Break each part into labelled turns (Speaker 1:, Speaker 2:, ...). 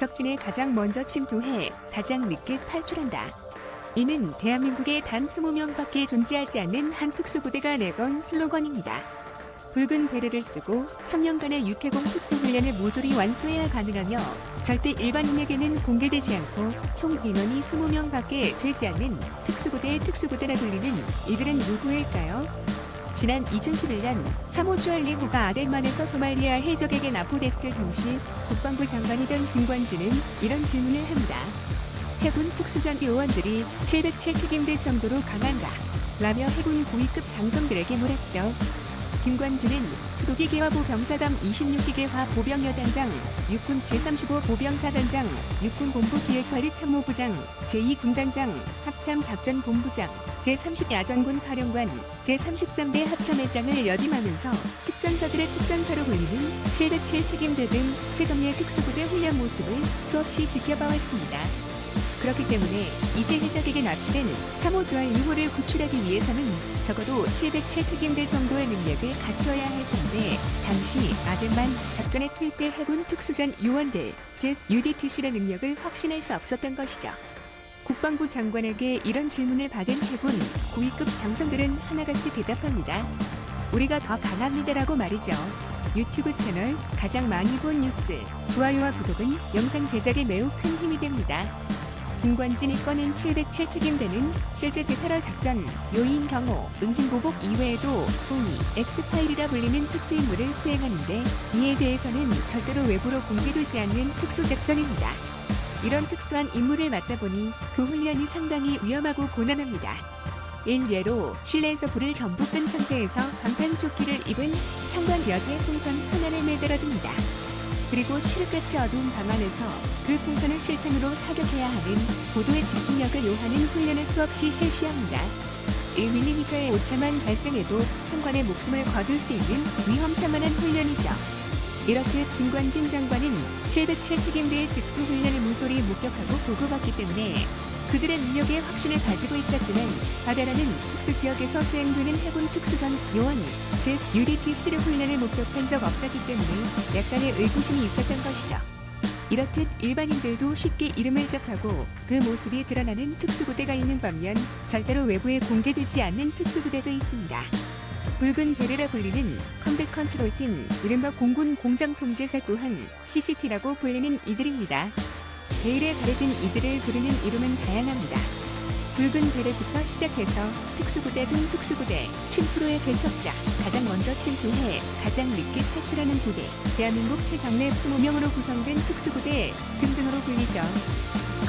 Speaker 1: 적진에 가장 먼저 침투해 가장 늦게 탈출한다. 이는 대한민국에 단 20명밖에 존재하지 않는 한 특수부대가 내건 슬로건입니다. 붉은 베레를 쓰고 3년간의 육해공 특수훈련을 모조리 완수해야 가능하며 절대 일반인에게는 공개되지 않고 총 인원이 20명밖에 되지 않는 특수부대의 특수부대라 불리는 이들은 누구일까요? 지난 2011년 3호 주알리 호가 아덴만에서 소말리아 해적에게 납포됐을 당시 국방부 장관이던 김관진은 이런 질문을 합니다. 해군 특수전 요원들이 707특임대 정도로 강한가? 라며 해군 고위급 장성들에게 물었죠. 김관진은 수도기계화부 병사단 26기계화 보병여단장, 육군 제35 보병사단장, 육군본부기획관리 참모부장, 제2군단장, 합참작전본부장, 제30야전군 사령관, 제33대 합참회장을 역임하면서 특전사들의 특전사로 불리는 707특임대 등 최정예 특수부대 훈련 모습을 수없이 지켜봐왔습니다. 그렇기 때문에 이제 해적에게 납치된 3호 주알 2호를 구출하기 위해서는 적어도 707특임대 정도의 능력을 갖춰야 할 텐데 당시 아덴만 작전에 투입될 해군 특수전 요원들, 즉 UDTC의 능력을 확신할 수 없었던 것이죠. 국방부 장관에게 이런 질문을 받은 해군 고위급 장성들은 하나같이 대답합니다. 우리가 더 강합니다라고 말이죠. 유튜브 채널 가장 많이 본 뉴스, 좋아요와 구독은 영상 제작에 매우 큰 힘이 됩니다. 김관진이 꺼낸 707특임대는 실제 대테러 작전, 요인 경호, 응징보복 이외에도 동의, X파일이라 불리는 특수임무를 수행하는데 이에 대해서는 절대로 외부로 공개되지 않는 특수작전입니다. 이런 특수한 임무를 맡다 보니 그 훈련이 상당히 위험하고 고난합니다. 일례로 실내에서 불을 전부 끈 상태에서 방탄조끼를 입은 상관 몇 개 풍선 하나를 매달아둡니다. 그리고 칠흑같이 어두운 방 안에서 그 풍선을 실탄으로 사격해야 하는 고도의 집중력을 요하는 훈련을 수없이 실시합니다. 1mm의 오차만 발생해도 상관의 목숨을 거둘 수 있는 위험천만한 훈련이죠. 이렇듯 김관진 장관은 707특임대의 특수훈련을 모조리 목격하고 보고받기 때문에 그들의 능력에 확신을 가지고 있었지만 바다라는 특수지역에서 수행되는 해군 특수전 요원, 즉 UDTC를 훈련을 목격한 적 없었기 때문에 약간의 의구심이 있었던 것이죠. 이렇듯 일반인들도 쉽게 이름을 접하고 그 모습이 드러나는 특수부대가 있는 반면 절대로 외부에 공개되지 않는 특수부대도 있습니다. 붉은 베레라 불리는 컴백 컨트롤팀, 이른바 공군 공장통제사 또한 CCT라고 불리는 이들입니다. 베일에 가려진 이들을 부르는 이름은 다양합니다. 붉은 베레부터 시작해서 특수부대 중 특수부대, 침투로의 개척자, 가장 먼저 침투해 가장 늦게 탈출하는 부대, 대한민국 최정예 20명으로 구성된 특수부대 등등으로 불리죠.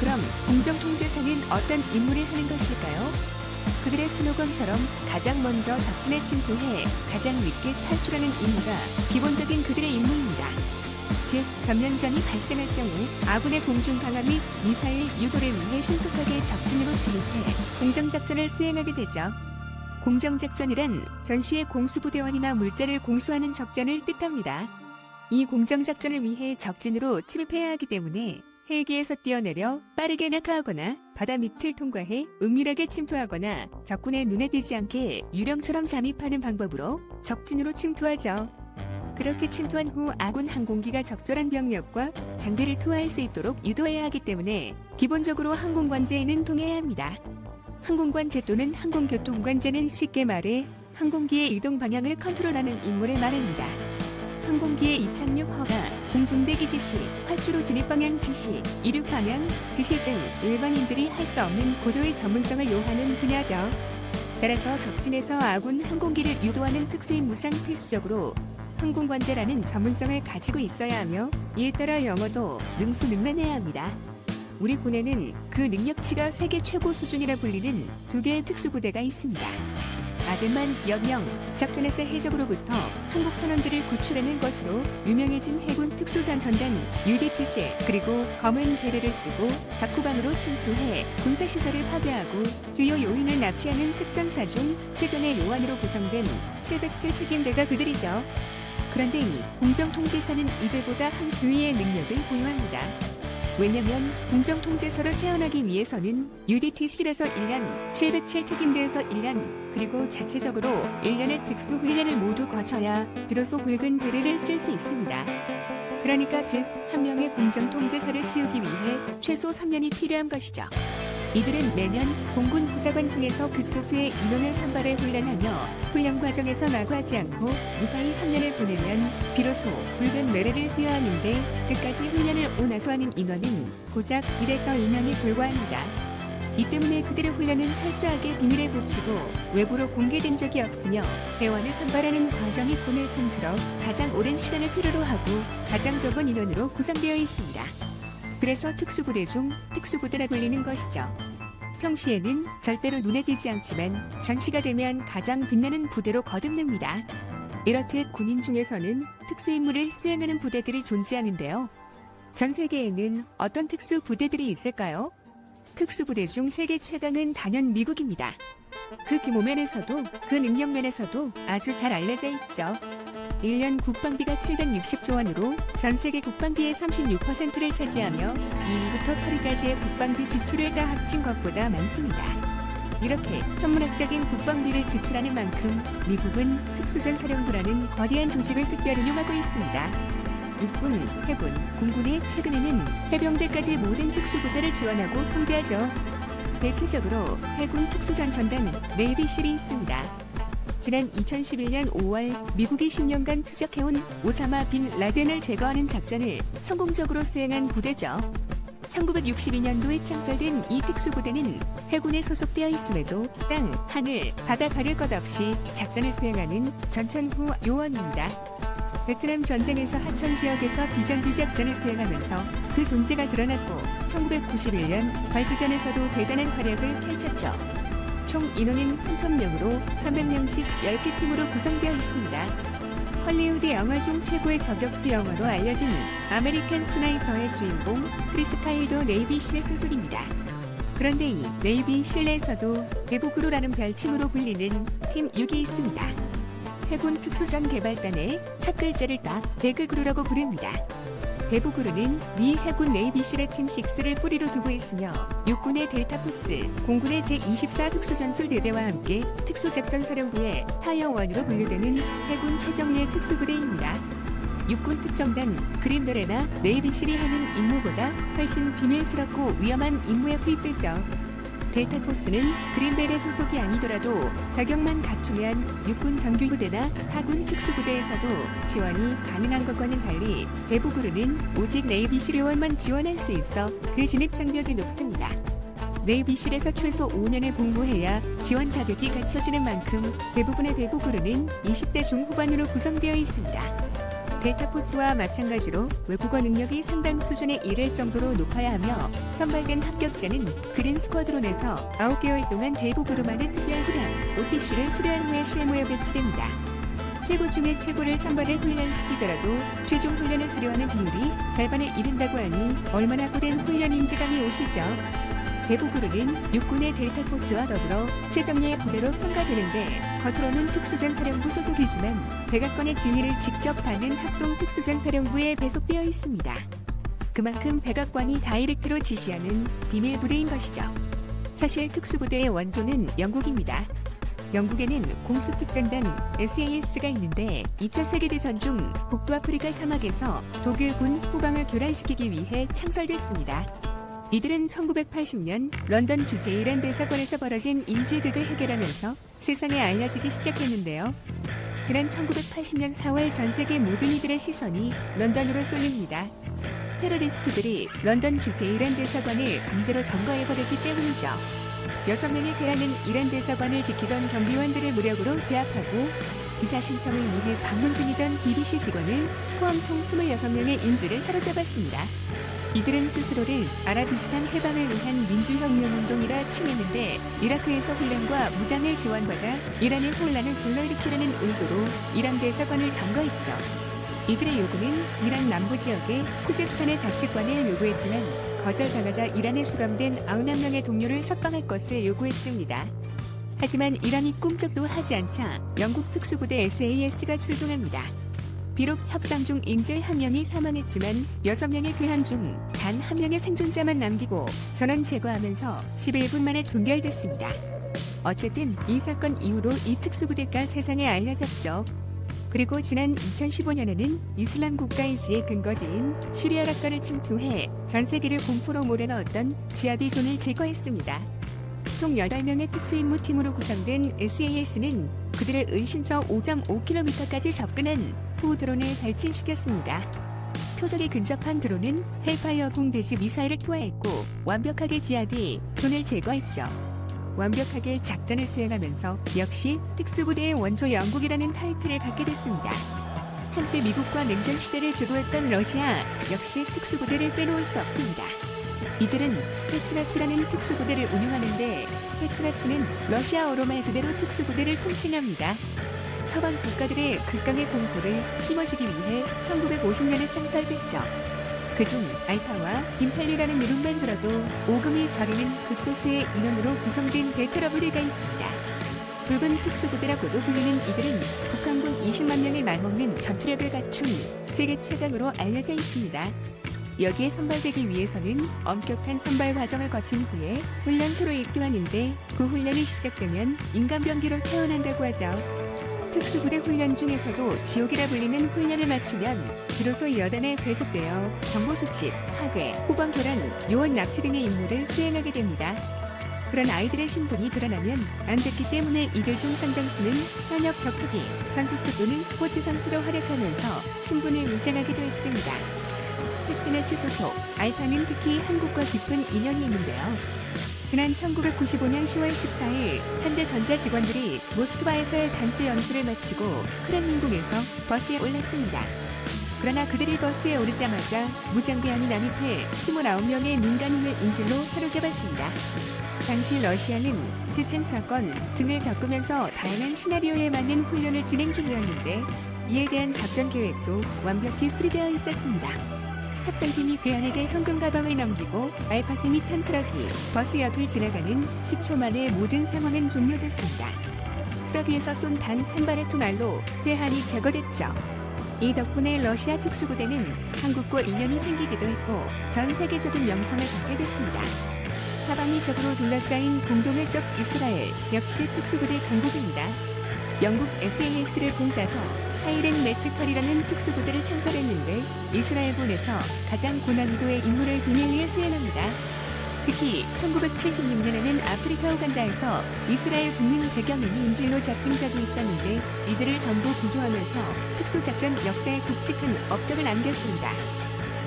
Speaker 1: 그럼 공정통제사는 어떤 임무를 하는 것일까요? 그들의 슬로건처럼 가장 먼저 적진에 침투해 가장 늦게 탈출하는 임무가 기본적인 그들의 임무입니다. 즉, 전면전이 발생할 경우 아군의 공중 강화 및 미사일 유도를 위해 신속하게 적진으로 진입해 공정작전을 수행하게 되죠. 공정작전이란 전시의 공수부대원이나 물자를 공수하는 적전을 뜻합니다. 이 공정작전을 위해 적진으로 침입해야 하기 때문에 헬기에서 뛰어내려 빠르게 낙하하거나 바다 밑을 통과해 은밀하게 침투하거나 적군의 눈에 띄지 않게 유령처럼 잠입하는 방법으로 적진으로 침투하죠. 그렇게 침투한 후 아군 항공기가 적절한 병력과 장비를 투하할 수 있도록 유도해야 하기 때문에 기본적으로 항공관제에는 동해야 합니다. 항공관제 또는 항공교통관제는 쉽게 말해 항공기의 이동 방향을 컨트롤하는 임무를 말합니다. 항공기의 이착륙 허가, 공중대기 지시, 활주로 진입 방향 지시, 이륙 방향 지시 등 일반인들이 할 수 없는 고도의 전문성을 요하는 분야죠. 따라서 적진에서 아군 항공기를 유도하는 특수임무상 필수적으로 항공관제라는 전문성을 가지고 있어야 하며 이에 따라 영어도 능수능란해야 합니다. 우리 군에는 그 능력치가 세계 최고 수준이라 불리는 두 개의 특수부대가 있습니다. 아덴만 여명, 작전에서 해적으로부터 한국 선원들을 구출하는 것으로 유명해진 해군 특수전 전단 UDTC, 그리고 검은 베레를 쓰고 적후방으로 침투해 군사시설을 파괴하고 주요 요인을 납치하는 특전사 중 최정예 요원으로 구성된 707특임대가 그들이죠. 그런데 이 공정통제사는 이들보다 한 수위의 능력을 보유합니다. 왜냐면 공정통제서로 태어나기 위해서는 UDT실에서 1년, 707 특임대에서 1년, 그리고 자체적으로 1년의 특수훈련을 모두 거쳐야 비로소 붉은 베레를 쓸 수 있습니다. 그러니까 즉, 한 명의 공정통제사를 키우기 위해 최소 3년이 필요한 것이죠. 이들은 매년 공군 부사관 중에서 극소수의 인원을 선발해 훈련하며 훈련 과정에서 낙오하지 않고 무사히 3년을 보내면 비로소 붉은 베레를 수여하는데 끝까지 훈련을 온화수하는 인원은 고작 1에서 2년이 불과합니다. 이 때문에 그들의 훈련은 철저하게 비밀에 붙이고 외부로 공개된 적이 없으며 대원을 선발하는 과정이 군을 통틀어 가장 오랜 시간을 필요로 하고 가장 적은 인원으로 구성되어 있습니다. 그래서 특수부대 중 특수부대라 불리는 것이죠. 평시에는 절대로 눈에 띄지 않지만 전시가 되면 가장 빛나는 부대로 거듭납니다. 이렇듯 군인 중에서는 특수임무를 수행하는 부대들이 존재하는데요. 전 세계에는 어떤 특수부대들이 있을까요? 특수부대 중 세계 최강은 단연 미국입니다. 그 규모 면에서도 그 능력 면에서도 아주 잘 알려져 있죠. 1년 국방비가 760조 원으로 전 세계 국방비의 36%를 차지하며 2위부터 8위까지의 국방비 지출을 다 합친 것보다 많습니다. 이렇게 천문학적인 국방비를 지출하는 만큼 미국은 특수전사령부라는 거대한 조직을 특별 운용하고 있습니다. 육군, 해군, 공군의 최근에는 해병대까지 모든 특수부대를 지원하고 통제하죠. 대표적으로 해군 특수전전단 네이비실이 있습니다. 지난 2011년 5월 미국이 10년간 추적해온 오사마 빈 라덴을 제거하는 작전을 성공적으로 수행한 부대죠. 1962년도에 창설된 이 특수부대는 해군에 소속되어 있음에도 땅, 하늘, 바다 가릴 것 없이 작전을 수행하는 전천후 요원입니다. 베트남 전쟁에서 하천 지역에서 비정규작전을 수행하면서 그 존재가 드러났고 1991년 발표전에서도 대단한 활약을 펼쳤죠. 총 인원은 3,000명으로 300명씩 10개 팀으로 구성되어 있습니다. 헐리우드 영화 중 최고의 저격수 영화로 알려진 아메리칸 스나이퍼의 주인공 크리스 카일도 네이비실 소속입니다. 그런데 이 네이비실 내에서도 대북그루라는 별칭으로 불리는 팀 6이 있습니다. 해군 특수전개발단의 첫 글자를 따 대그그루라고 부릅니다. 대북그루는 미 해군 네이비실의 팀 6를 뿌리로 두고 있으며 육군의 델타포스, 공군의 제24 특수전술대대와 함께 특수작전사령부의 타이어1으로 분류되는 해군 최정예 특수부대입니다. 육군 특정단 그린베레나 네이비실이 하는 임무보다 훨씬 비밀스럽고 위험한 임무에 투입되죠. 델타포스는 그린벨의 소속이 아니더라도 자격만 갖추면 육군 정규부대나 타군 특수부대에서도 지원이 가능한 것과는 달리 대북으로는 오직 네이비실 요원만 지원할 수 있어 그 진입 장벽이 높습니다. 네이비실에서 최소 5년을 복무해야 지원 자격이 갖춰지는 만큼 대부분의 대북으로는 20대 중후반으로 구성되어 있습니다. 델타포스와 마찬가지로 외국어 능력이 상당 수준에 이를 정도로 높아야 하며 선발된 합격자는 그린 스쿼드론에서 9개월 동안 대북으로만의 특별훈련 OTC를 수료한 후에 실무에 배치됩니다. 최고 중에 최고를 선발해 훈련시키더라도 최종 훈련을 수료하는 비율이 절반에 이른다고 하니 얼마나 고된 훈련 인지감이 오시죠. 대북으로는 육군의 델타포스와 더불어 최정예의 부대로 평가되는데 겉으로는 특수전사령부 소속이지만 백악관의 지휘를 직접 받는 합동 특수전사령부에 배속되어 있습니다. 그만큼 백악관이 다이렉트로 지시하는 비밀 부대인 것이죠. 사실 특수부대의 원조는 영국입니다. 영국에는 공수특전단 SAS가 있는데 2차 세계대전 중 북부아프리카 사막에서 독일군 후방을 교란시키기 위해 창설됐습니다. 이들은 1980년 런던 주제이란 대사관에서 벌어진 인질극을 해결하면서 세상에 알려지기 시작했는데요. 지난 1980년 4월 전 세계 모든 이들의 시선이 런던으로 쏠립니다. 테러리스트들이 런던 주제이란 대사관을 강제로 점거해버렸기 때문이죠. 6명의 대항은 이란 대사관을 지키던 경비원들을 무력으로 제압하고 비자 신청을 위해 방문 중이던 BBC 직원을 포함 총 26명의 인질을 사로잡았습니다. 이들은 스스로를 아라비스탄 해방을 위한 민주혁명운동이라 칭했는데 이라크에서 훈련과 무장을 지원받아 이란의 혼란을 불러일으키려는 의도로 이란 대사관을 점거했죠. 이들의 요구는 이란 남부 지역의 쿠제스탄의 다식관을 요구했지만 거절당하자 이란에 수감된 99명의 동료를 석방할 것을 요구했습니다. 하지만 이란이 꿈쩍도 하지 않자 영국 특수부대 SAS가 출동합니다. 비록 협상 중 인질 1명이 사망했지만 6명의 괴한 중 단 1명의 생존자만 남기고 전원 제거하면서 11분 만에 종결됐습니다. 어쨌든 이 사건 이후로 이 특수부대가 세상에 알려졌죠. 그리고 지난 2015년에는 이슬람 국가 IS의 근거지인 시리아 라카를 침투해 전 세계를 공포로 몰아넣었던 지하디 존을 제거했습니다. 총 8명의 특수임무팀으로 구성된 SAS는 그들의 은신처 5.5km까지 접근한 후 드론을 발진시켰습니다. 표적에 근접한 드론은 헬파이어 공대지 미사일을 투하했고 완벽하게 지하디 존을 제거했죠. 완벽하게 작전을 수행하면서 역시 특수부대의 원조 영국이라는 타이틀을 갖게 됐습니다. 한때 미국과 냉전 시대를 주도했던 러시아 역시 특수부대를 빼놓을 수 없습니다. 이들은 스페츠나츠라는 특수부대를 운영하는데 스페츠나츠는 러시아어로 말 그대로 특수부대를 통칭합니다. 서방 국가들의 극강의 공포를 심어주기 위해 1950년에 창설됐죠. 그중 알파와 임팔리라는 이름만 들어도 오금이 저리는 극소수의 인원으로 구성된 대테러부대가 있습니다. 붉은 특수부대라고도 불리는 이들은 북한군 20만 명을 말먹는 전투력을 갖춘 세계 최강으로 알려져 있습니다. 여기에 선발되기 위해서는 엄격한 선발 과정을 거친 후에 훈련소로 입교하는데 그 훈련이 시작되면 인간병기로 태어난다고 하죠. 특수부대 훈련 중에서도 지옥이라 불리는 훈련을 마치면 비로소 여단에 배속되어 정보수집, 파괴, 후방 교란, 요원 납치 등의 임무를 수행하게 됩니다. 그런 아이들의 신분이 드러나면 안 됐기 때문에 이들 중 상당수는 현역 격투기, 선수수 또는 스포츠 선수로 활약하면서 신분을 위장하기도 했습니다. 스페츠나츠 소속 알파는 특히 한국과 깊은 인연이 있는데요. 지난 1995년 10월 14일 현대 전자 직원들이 모스크바에서의 단체 연수를 마치고 크렘린궁에서 버스에 올랐습니다. 그러나 그들이 버스에 오르자마자 무장괴한이 남입해 29명의 민간인을 인질로 사로잡았습니다. 당시 러시아는 체첸 사건 등을 겪으면서 다양한 시나리오에 맞는 훈련을 진행 중이었는데 이에 대한 작전 계획도 완벽히 수리되어 있었습니다. 합상팀이 괴한에게 현금 가방을 넘기고 알파팀이 탄트럭이 버스 옆을 지나가는 10초 만에 모든 상황은 종료됐습니다. 트럭 위에서 쏜 단 한 발의 총알로 괴한이 제거됐죠. 이 덕분에 러시아 특수부대는 한국과 인연이 생기기도 했고 전 세계적인 명성을 갖게 됐습니다. 사방이 적으로 둘러싸인 공동의적 이스라엘 역시 특수부대 강국입니다. 영국 SAS를 본따서 사이렌 매트컬이라는 특수부대를 창설했는데 이스라엘군에서 가장 고난이도의 임무를 비밀리에 수행합니다. 특히 1976년에는 아프리카 우간다에서 이스라엘 국민 100여 명이 인질로 잡힌 적이 있었는데 이들을 전부 구조하면서 특수작전 역사에 굵직한 업적을 남겼습니다.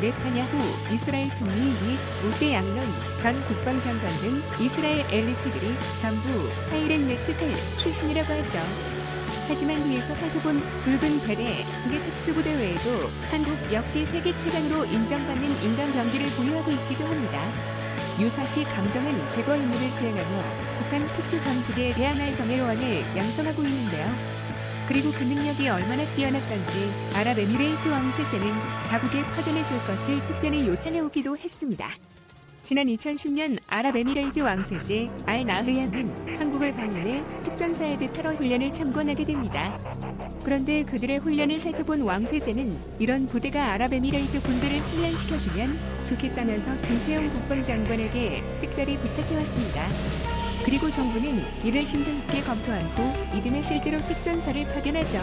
Speaker 1: 네타냐후 이스라엘 총리 및 모세 양론 전 국방장관 등 이스라엘 엘리트들이 전부 사이렌 매트컬 출신이라고 하죠. 하지만 위에서 살펴본 붉은 베레 북의 특수부대 외에도 한국 역시 세계 최강으로 인정받는 인간병기를 보유하고 있기도 합니다. 유사시 강정은 제거 임무를 수행하며 북한 특수전투기에 대항할 정예로원을 양성하고 있는데요. 그리고 그 능력이 얼마나 뛰어났던지 아랍에미레이트 왕세제는 자국에 파견해 줄 것을 특별히 요청해 오기도 했습니다. 지난 2010년 아랍에미레이트 왕세제 알-나흐얀은 한국을 방문해 특전사이드 테러 훈련을 참관하게 됩니다. 그런데 그들의 훈련을 살펴본 왕세제는 이런 부대가 아랍에미레이트 군대를 훈련시켜주면 좋겠다면서 김태용 국방장관에게 특별히 부탁해왔습니다. 그리고 정부는 이를 심도 있게 검토한 후 이듬해 실제로 특전사를 파견하죠.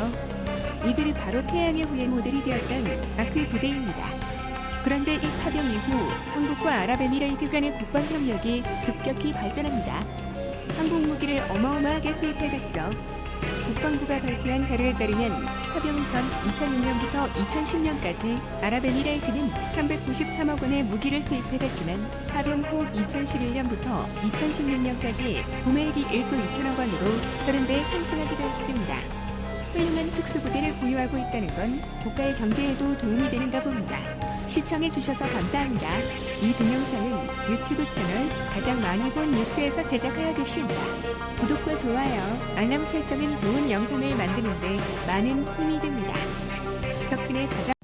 Speaker 1: 이들이 바로 태양의 후예 모델이 되었던 아크 부대입니다. 그런데 이 파병 이후 한국과 아랍에미레이트 간의 국방협력이 급격히 발전합니다. 한국 무기를 어마어마하게 수입해갔죠. 국방부가 발표한 자료에 따르면 파병 전 2006년부터 2010년까지 아랍에미레이트는 393억 원의 무기를 수입해갔지만 파병 후 2011년부터 2016년까지 구매액이 1조 2천억 원으로 30배 상승하기도 했습니다. 훌륭한 특수부대를 보유하고 있다는 건 국가의 경제에도 도움이 되는가 봅니다. 시청해주셔서 감사합니다. 이 동영상은 유튜브 채널 가장 많이 본 뉴스에서 제작하여 계십니다. 구독과 좋아요, 알람 설정은 좋은 영상을 만드는데 많은 힘이 됩니다. 적진의 가장